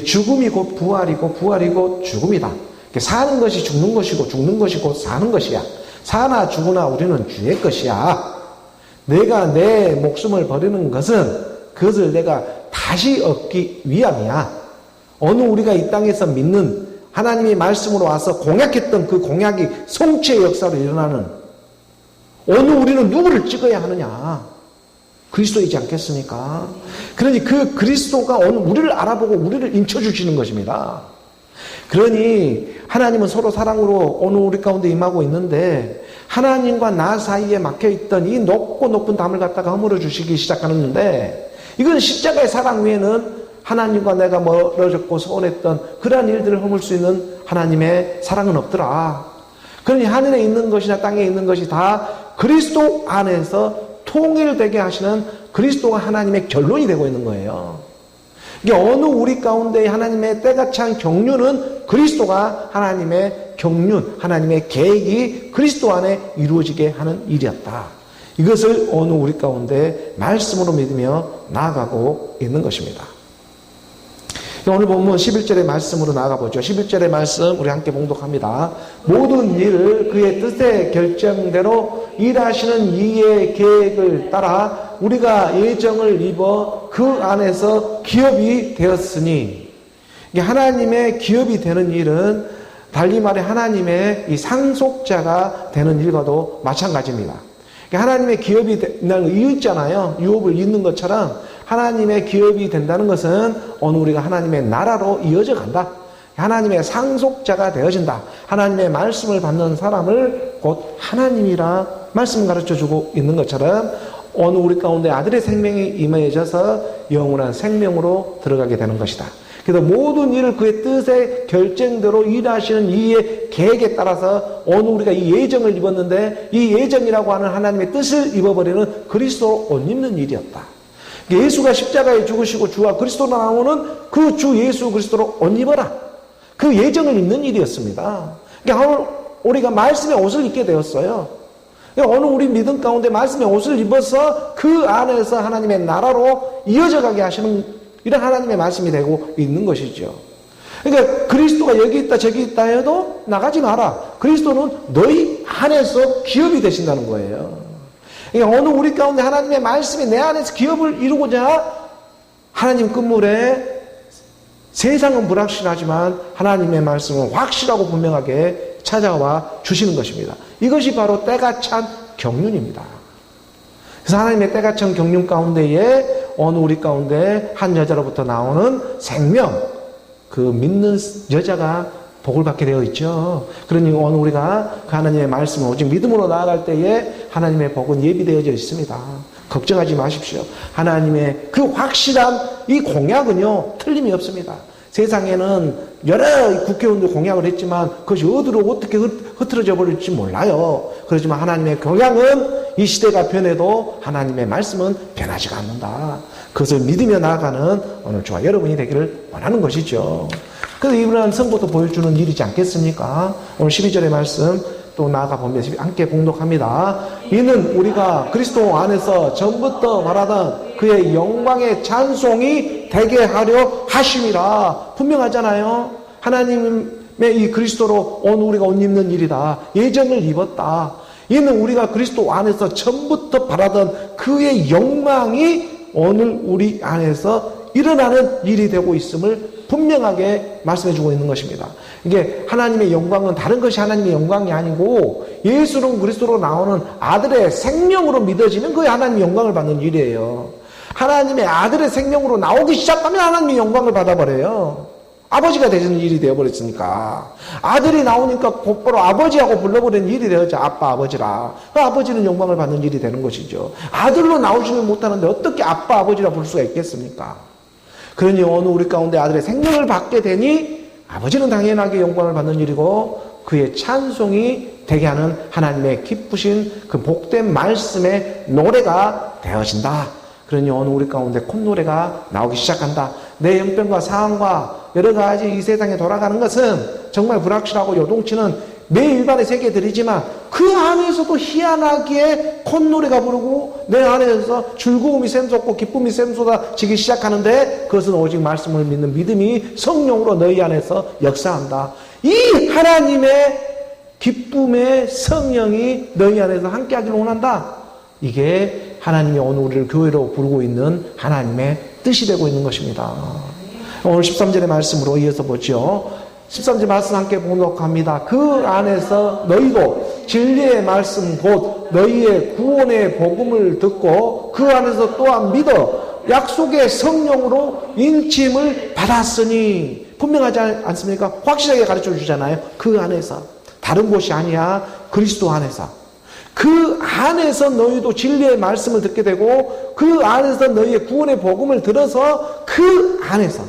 죽음이 곧 부활이고 부활이 곧 죽음이다. 사는 것이 죽는 것이고 죽는 것이 곧 사는 것이야. 사나 죽으나 우리는 주의 것이야. 내가 내 목숨을 버리는 것은 그것을 내가 다시 얻기 위함이야. 어느 우리가 이 땅에서 믿는 하나님이 말씀으로 와서 공약했던 그 공약이 성취의 역사로 일어나는 오늘 우리는 누구를 찍어야 하느냐? 그리스도이지 않겠습니까? 그러니 그 그리스도가 오늘 우리를 알아보고 우리를 인쳐주시는 것입니다. 그러니 하나님은 서로 사랑으로 오늘 우리 가운데 임하고 있는데 하나님과 나 사이에 막혀있던 이 높고 높은 담을 갖다가 허물어 주시기 시작하는데 이건 십자가의 사랑 외에는 하나님과 내가 멀어졌고 서운했던 그러한 일들을 허물 수 있는 하나님의 사랑은 없더라. 그러니 하늘에 있는 것이나 땅에 있는 것이 다 그리스도 안에서 통일되게 하시는 그리스도가 하나님의 결론이 되고 있는 거예요. 이게 어느 우리 가운데 하나님의 때가 찬 경륜은 그리스도가 하나님의 경륜, 하나님의 계획이 그리스도 안에 이루어지게 하는 일이었다. 이것을 어느 우리 가운데 말씀으로 믿으며 나아가고 있는 것입니다. 오늘 본문 11절의 말씀으로 나아가보죠. 11절의 말씀 우리 함께 봉독합니다. 모든 일을 그의 뜻의 결정대로 일하시는 이의 계획을 따라 우리가 예정을 입어 그 안에서 기업이 되었으니 하나님의 기업이 되는 일은 달리 말해 하나님의 이 상속자가 되는 일과도 마찬가지입니다. 하나님의 기업이 된다는 거 이웃잖아요. 유업을 잇는 것처럼 하나님의 기업이 된다는 것은 오늘 우리가 하나님의 나라로 이어져 간다. 하나님의 상속자가 되어진다. 하나님의 말씀을 받는 사람을 곧 하나님이라 말씀을 가르쳐주고 있는 것처럼 오늘 우리 가운데 아들의 생명이 임해져서 영원한 생명으로 들어가게 되는 것이다. 그래서 모든 일을 그의 뜻의 결정대로 일하시는 이의 계획에 따라서 오늘 우리가 이 예정을 입었는데 이 예정이라고 하는 하나님의 뜻을 입어버리는 그리스도로 옷 입는 일이었다. 예수가 십자가에 죽으시고 주와 그리스도로 나오는 그 주 예수 그리스도로 옷 입어라. 그 예정을 입는 일이었습니다. 그러니까 오늘 우리가 말씀의 옷을 입게 되었어요. 그러니까 오늘 우리 믿음 가운데 말씀의 옷을 입어서 그 안에서 하나님의 나라로 이어져 가게 하시는 이런 하나님의 말씀이 되고 있는 것이죠. 그러니까 그리스도가 여기 있다 저기 있다 해도 나가지 마라. 그리스도는 너희 안에서 기업이 되신다는 거예요. 그러니까 오늘 우리 가운데 하나님의 말씀이 내 안에서 기업을 이루고자 하나님 끝물에 세상은 불확실하지만 하나님의 말씀은 확실하고 분명하게 찾아와 주시는 것입니다. 이것이 바로 때가 찬 경륜입니다. 그래서 하나님의 때가 찬 경륜 가운데에 어느 우리 가운데 한 여자로부터 나오는 생명, 그 믿는 여자가 복을 받게 되어 있죠. 그러니 오늘 우리가 그 하나님의 말씀을 오직 믿음으로 나아갈 때에 하나님의 복은 예비되어져 있습니다. 걱정하지 마십시오. 하나님의 그 확실한 이 공약은요, 틀림이 없습니다. 세상에는 여러 국회의원들 공약을 했지만 그것이 어디로 어떻게 흐트러져 버릴지 몰라요. 그렇지만 하나님의 공약은 이 시대가 변해도 하나님의 말씀은 변하지가 않는다. 그것을 믿으며 나아가는 오늘 저와 여러분이 되기를 원하는 것이죠. 그래서 이분은 선고도 보여주는 일이지 않겠습니까? 오늘 12절의 말씀 또 나아가 보면 함께 공독합니다. 이는 우리가 그리스도 안에서 전부터 바라던 그의 영광의 찬송이 되게 하려 하심이라. 분명하잖아요. 하나님의 이 그리스도로 오늘 우리가 옷 입는 일이다. 예정을 입었다. 이는 우리가 그리스도 안에서 전부터 바라던 그의 영광이 오늘 우리 안에서 일어나는 일이 되고 있음을 분명하게 말씀해주고 있는 것입니다. 이게 하나님의 영광은 다른 것이 하나님의 영광이 아니고 예수는 그리스도로 나오는 아들의 생명으로 믿어지면 그게 하나님의 영광을 받는 일이에요. 하나님의 아들의 생명으로 나오기 시작하면 하나님의 영광을 받아버려요. 아버지가 되시는 일이 되어버렸으니까. 아들이 나오니까 곧바로 아버지하고 불러버리는 일이 되었죠. 아빠, 아버지라. 그 아버지는 영광을 받는 일이 되는 것이죠. 아들로 나오지는 못하는데 어떻게 아빠, 아버지라 부를 수가 있겠습니까? 그러니 오늘 우리 가운데 아들의 생명을 받게 되니 아버지는 당연하게 영광을 받는 일이고 그의 찬송이 되게 하는 하나님의 기쁘신 그 복된 말씀의 노래가 되어진다. 그러니 오늘 우리 가운데 콧노래가 나오기 시작한다. 내 형편과 상황과 여러 가지 이 세상에 돌아가는 것은 정말 불확실하고 요동치는 매 일반의 세계들이지만 그 안에서도 희한하게 콧노래가 부르고 내 안에서 즐거움이 샘솟고 기쁨이 샘솟아지기 시작하는데 그것은 오직 말씀을 믿는 믿음이 성령으로 너희 안에서 역사한다. 이 하나님의 기쁨의 성령이 너희 안에서 함께하기를 원한다. 이게 하나님이 오늘 우리를 교회로 부르고 있는 하나님의 뜻이 되고 있는 것입니다. 오늘 13절의 말씀으로 이어서 보죠. 13절 말씀 함께 봉독합니다. 그 안에서 너희도 진리의 말씀 곧 너희의 구원의 복음을 듣고 그 안에서 또한 믿어 약속의 성령으로 인침을 받았으니. 분명하지 않습니까? 확실하게 가르쳐 주잖아요. 그 안에서. 다른 곳이 아니야. 그리스도 안에서. 그 안에서 너희도 진리의 말씀을 듣게 되고 그 안에서 너희의 구원의 복음을 들어서 그 안에서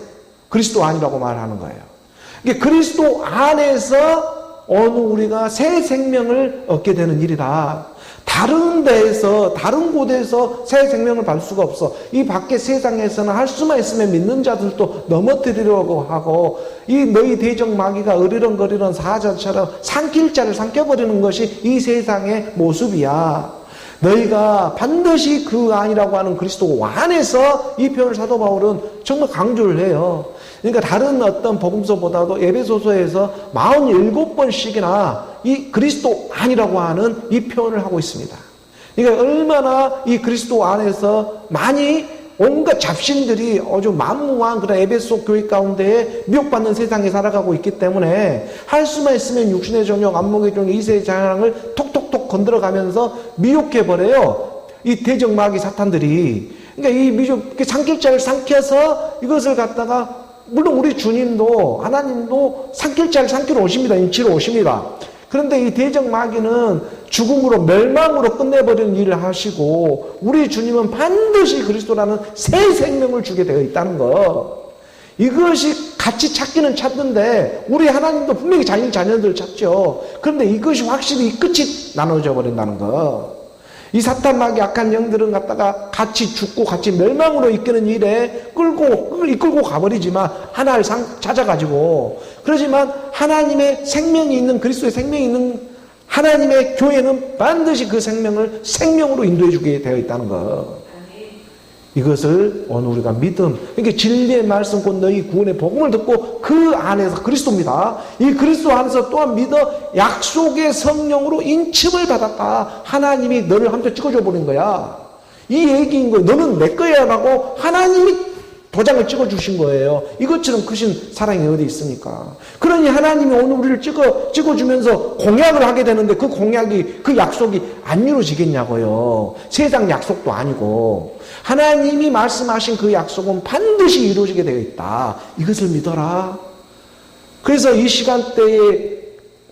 그리스도 안이라고 말하는 거예요. 이게 그리스도 안에서 어느 우리가 새 생명을 얻게 되는 일이다. 다른 데에서 다른 곳에서 새 생명을 받을 수가 없어. 이 밖에 세상에서는 할 수만 있으면 믿는 자들도 넘어뜨리려고 하고 이 너희 대적 마귀가 으리렁거리는 사자처럼 삼킬 자를 삼켜버리는 것이 이 세상의 모습이야. 너희가 반드시 그 안이라고 하는 그리스도 안에서 이 표현을 사도 바울은 정말 강조를 해요. 그러니까 다른 어떤 복음서보다도 에베소서에서 47번씩이나 이 그리스도 안이라고 하는 이 표현을 하고 있습니다. 그러니까 얼마나 이 그리스도 안에서 많이 온갖 잡신들이 아주 만무한 그런 에베소 교회 가운데에 미혹받는 세상에 살아가고 있기 때문에 할 수만 있으면 육신의 정욕, 안목의 정욕, 이세의 자랑을 톡톡톡 건드려가면서 미혹해버려요. 이 대적 마귀 사탄들이. 그러니까 이 미혹, 삼킬자를 삼켜서 이것을 갖다가 물론 우리 주님도 하나님도 삼킬자를 삼키러 오십니다. 인치러 오십니다. 그런데 이 대적 마귀는 죽음으로 멸망으로 끝내버리는 일을 하시고 우리 주님은 반드시 그리스도라는 새 생명을 주게 되어 있다는 거. 이것이 같이 찾기는 찾는데 우리 하나님도 분명히 자기 자녀들을 찾죠. 그런데 이것이 확실히 끝이 나눠져 버린다는 거. 이 사탄 마귀 악한 영들은 갖다가 같이 죽고 같이 멸망으로 이끄는 일에 이끌고 가버리지만 하나를 찾아가지고. 그러지만 하나님의 생명이 있는 그리스도의 생명이 있는 하나님의 교회는 반드시 그 생명을 생명으로 인도해 주게 되어 있다는 것. 이것을 오늘 우리가 믿음, 그러니까 진리의 말씀 곧 너희 구원의 복음을 듣고 그 안에서 그리스도입니다. 이 그리스도 안에서 또한 믿어 약속의 성령으로 인침을 받았다. 하나님이 너를 한번 찍어줘 버린 거야. 이 얘기인 거예요. 너는 내 거야 라고 하나님이 도장을 찍어주신 거예요. 이것처럼 크신 사랑이 어디 있습니까? 그러니 하나님이 오늘 우리를 찍어주면서 공약을 하게 되는데 그 공약이, 그 약속이 안 이루어지겠냐고요. 세상 약속도 아니고. 하나님이 말씀하신 그 약속은 반드시 이루어지게 되어 있다. 이것을 믿어라. 그래서 이 시간대에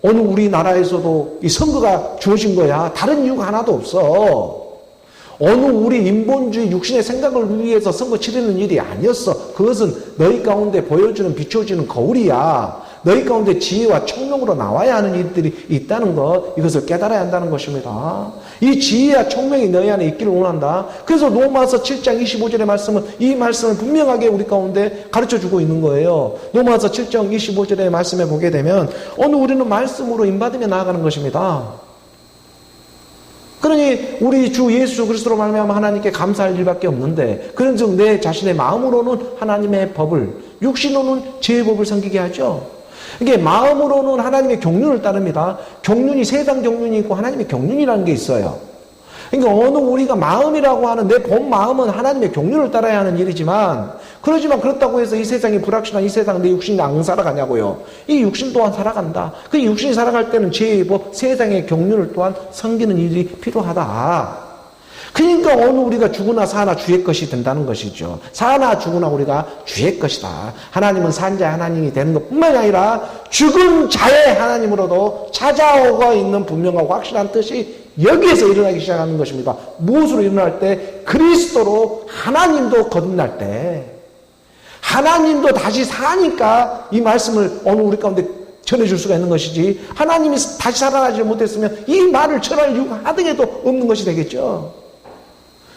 어느 우리나라에서도 이 선거가 주어진 거야. 다른 이유가 하나도 없어. 어느 우리 인본주의 육신의 생각을 위해서 선거 치르는 일이 아니었어. 그것은 너희 가운데 보여주는 비춰지는 거울이야. 너희 가운데 지혜와 총명으로 나와야 하는 일들이 있다는 것, 이것을 깨달아야 한다는 것입니다. 이 지혜와 총명이 너희 안에 있기를 원한다. 그래서 로마서 7장 25절의 말씀은 이 말씀을 분명하게 우리 가운데 가르쳐주고 있는 거예요. 로마서 7장 25절의 말씀에 보게 되면 오늘 우리는 말씀으로 인받으며 나아가는 것입니다. 그러니 우리 주 예수 그리스도로 말미암아 하나님께 감사할 일밖에 없는데, 그런즉 내 자신의 마음으로는 하나님의 법을, 육신으로는 죄의 법을 섬기게 하죠. 이게 마음으로는 하나님의 경륜을 따릅니다. 경륜이 세상 경륜이 있고 하나님의 경륜이라는 게 있어요. 그러니까 어느 우리가 마음이라고 하는 내 본 마음은 하나님의 경륜을 따라야 하는 일이지만, 그러지만 그렇다고 해서 이 세상이 불확실한 이 세상 내 육신이 안 살아가냐고요. 이 육신 또한 살아간다. 그 육신이 살아갈 때는 죄의 법, 세상의 경륜을 또한 섬기는 일이 필요하다. 그러니까 어느 우리가 죽으나 사나 주의 것이 된다는 것이죠. 사나 죽으나 우리가 주의 것이다. 하나님은 산 자의 하나님이 되는 것뿐만 아니라 죽은 자의 하나님으로도 찾아오고 있는 분명하고 확실한 뜻이 여기에서 일어나기 시작하는 것입니다. 무엇으로 일어날 때? 그리스도로 하나님도 거듭날 때, 하나님도 다시 사니까 이 말씀을 어느 우리 가운데 전해줄 수가 있는 것이지, 하나님이 다시 살아나지 못했으면 이 말을 전할 이유가 하등에도 없는 것이 되겠죠.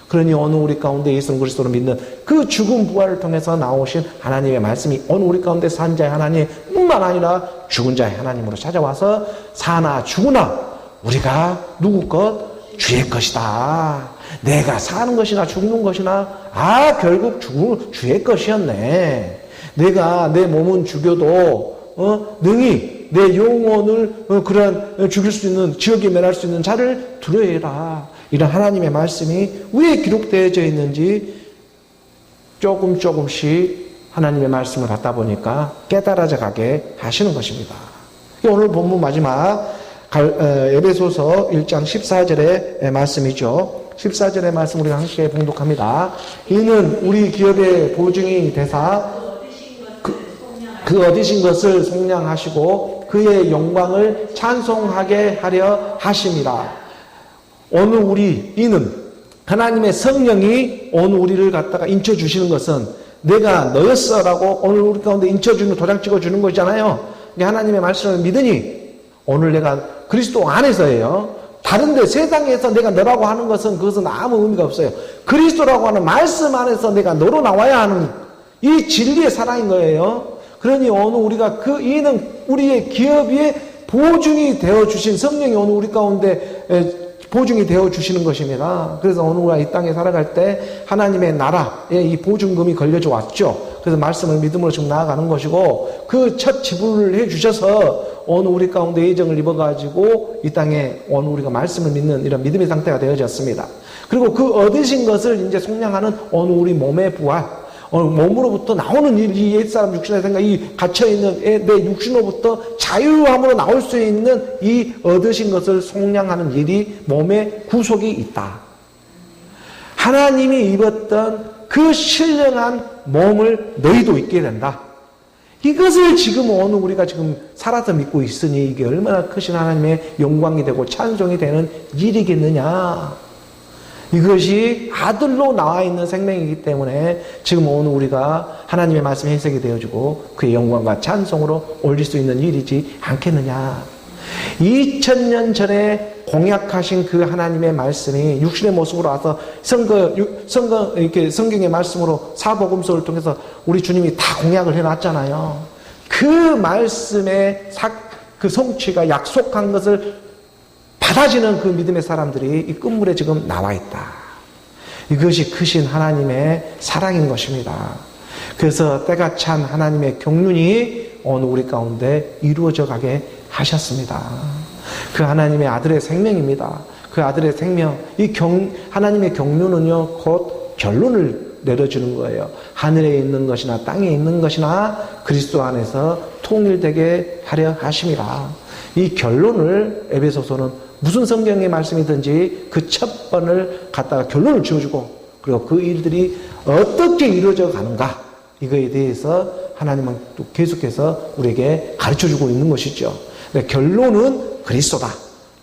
그러니 어느 우리 가운데 예수 그리스도를 믿는 그 죽음 부활을 통해서 나오신 하나님의 말씀이 어느 우리 가운데 산 자의 하나님뿐만 아니라 죽은 자의 하나님으로 찾아와서 사나 죽으나 우리가 누구 것? 주의 것이다. 내가 사는 것이나 죽는 것이나 결국 주의 것이었네. 내가 내 몸은 죽여도 능히 내 영혼을 그런 죽일 수 있는, 지옥에 멸할 수 있는 자를 두려워해라. 이런 하나님의 말씀이 왜 기록되어져 있는지 조금씩 하나님의 말씀을 받다 보니까 깨달아져 가게 하시는 것입니다. 오늘 본문 마지막 에베소서 1장 14절의 말씀이죠. 14절의 말씀 우리가 함께 봉독합니다. 이는 우리 기업의 보증이 되사 그 얻으신 것을 속량하시고 그의 영광을 찬송하게 하려 하심이라. 오늘 이는 하나님의 성령이 오늘 우리를 갖다가 인쳐주시는 것은 내가 너였어라고 오늘 우리 가운데 인쳐주는, 도장 찍어주는 것이잖아요. 하나님의 말씀을 믿으니 오늘 내가 그리스도 안에서예요. 다른데 세상에서 내가 너라고 하는 것은 그것은 아무 의미가 없어요. 그리스도라고 하는 말씀 안에서 내가 너로 나와야 하는 이 진리의 사랑인 거예요. 그러니 오늘 우리가 이는 우리의 기업의 보증이 되어주신 성령이 오늘 우리 가운데 보증이 되어주시는 것입니다. 그래서 오늘 우리가 이 땅에 살아갈 때 하나님의 나라에 이 보증금이 걸려져 왔죠. 그래서 말씀을 믿음으로 지금 나아가는 것이고, 그 첫 지불을 해주셔서 오늘 우리 가운데 예정을 입어가지고 이 땅에 오늘 우리가 말씀을 믿는 이런 믿음의 상태가 되어졌습니다. 그리고 그 얻으신 것을 이제 속량하는 오늘 우리 몸의 부활, 오늘 몸으로부터 나오는 이 옛사람 육신의 생각, 이 갇혀있는 내 육신으로부터 자유함으로 나올 수 있는 이 얻으신 것을 속량하는 일이 몸의 구속이 있다. 하나님이 입었던 그 신령한 몸을 너희도 입게 된다. 이것을 지금 오늘 우리가 지금 살아서 믿고 있으니 이게 얼마나 크신 하나님의 영광이 되고 찬송이 되는 일이겠느냐. 이것이 아들로 나와 있는 생명이기 때문에 지금 오늘 우리가 하나님의 말씀에 해석이 되어주고 그의 영광과 찬송으로 올릴 수 있는 일이지 않겠느냐. 2000년 전에 공약하신 그 하나님의 말씀이 육신의 모습으로 와서 이렇게 성경의 말씀으로 사복음서를 통해서 우리 주님이 다 공약을 해놨잖아요. 그 말씀의 그 성취가 약속한 것을 받아지는 그 믿음의 사람들이 이 끝물에 지금 나와 있다. 이것이 크신 하나님의 사랑인 것입니다. 그래서 때가 찬 하나님의 경륜이 오늘 우리 가운데 이루어져 가게 하셨습니다. 그 하나님의 아들의 생명입니다. 그 아들의 생명, 하나님의 경륜은요, 곧 결론을 내려주는 거예요. 하늘에 있는 것이나 땅에 있는 것이나 그리스도 안에서 통일되게 하려 하심이라. 이 결론을 에베소서는 무슨 성경의 말씀이든지 그 첫 번을 갖다가 결론을 지어주고, 그리고 그 일들이 어떻게 이루어져 가는가, 이거에 대해서 하나님은 또 계속해서 우리에게 가르쳐주고 있는 것이죠. 결론은 그리스도다.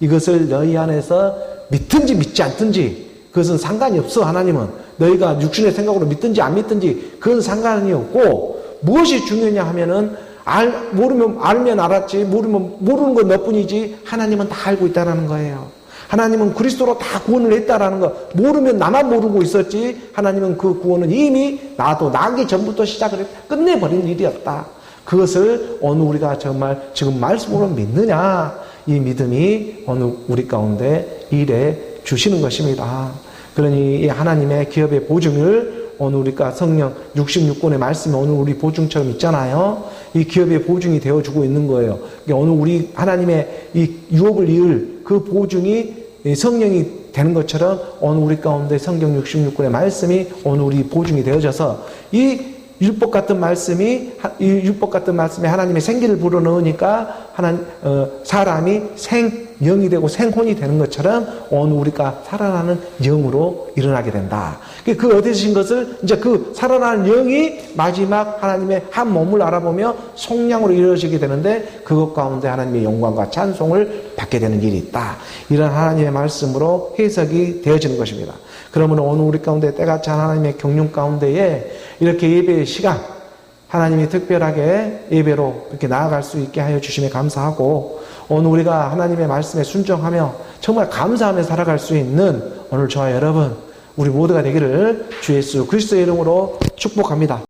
이것을 너희 안에서 믿든지 믿지 않든지 그것은 상관이 없어. 하나님은 너희가 육신의 생각으로 믿든지 안 믿든지 그건 상관이 없고, 무엇이 중요하냐 하면은 모르면 알면 알았지, 모르는 건 너뿐이지 하나님은 다 알고 있다라는 거예요. 하나님은 그리스도로 다 구원을 했다라는 거. 모르면 나만 모르고 있었지 하나님은 그 구원은 이미 나도 나기 전부터 시작을 끝내버린 일이었다. 그것을 어느 우리가 정말 지금 말씀으로 믿느냐, 이 믿음이 어느 우리 가운데 일해 주시는 것입니다. 그러니 이 하나님의 기업의 보증을 오늘 우리가 성령 66권의 말씀이 오늘 우리 보증처럼 있잖아요. 이 기업의 보증이 되어주고 있는 거예요. 오늘 우리 하나님의 이 유업을 이을 그 보증이 성령이 되는 것처럼 오늘 우리 가운데 성경 66권의 말씀이 오늘 우리 보증이 되어져서 이 율법 같은 말씀에 하나님의 생기를 불어넣으니까 사람이 생명이 되고 생혼이 되는 것처럼 오늘 우리가 살아나는 영으로 일어나게 된다. 그 얻으신 것을 이제 그 살아나는 영이 마지막 하나님의 한 몸을 알아보며 속량으로 이루어지게 되는데 그것 가운데 하나님의 영광과 찬송을 받게 되는 일이 있다. 이런 하나님의 말씀으로 해석이 되어지는 것입니다. 그러면 오늘 우리 가운데 때같이 하나님의 경륜 가운데에 이렇게 예배의 시간, 하나님이 특별하게 예배로 이렇게 나아갈 수 있게 하여 주심에 감사하고, 오늘 우리가 하나님의 말씀에 순종하며 정말 감사하며 살아갈 수 있는 오늘 저와 여러분, 우리 모두가 되기를 주 예수 그리스도의 이름으로 축복합니다.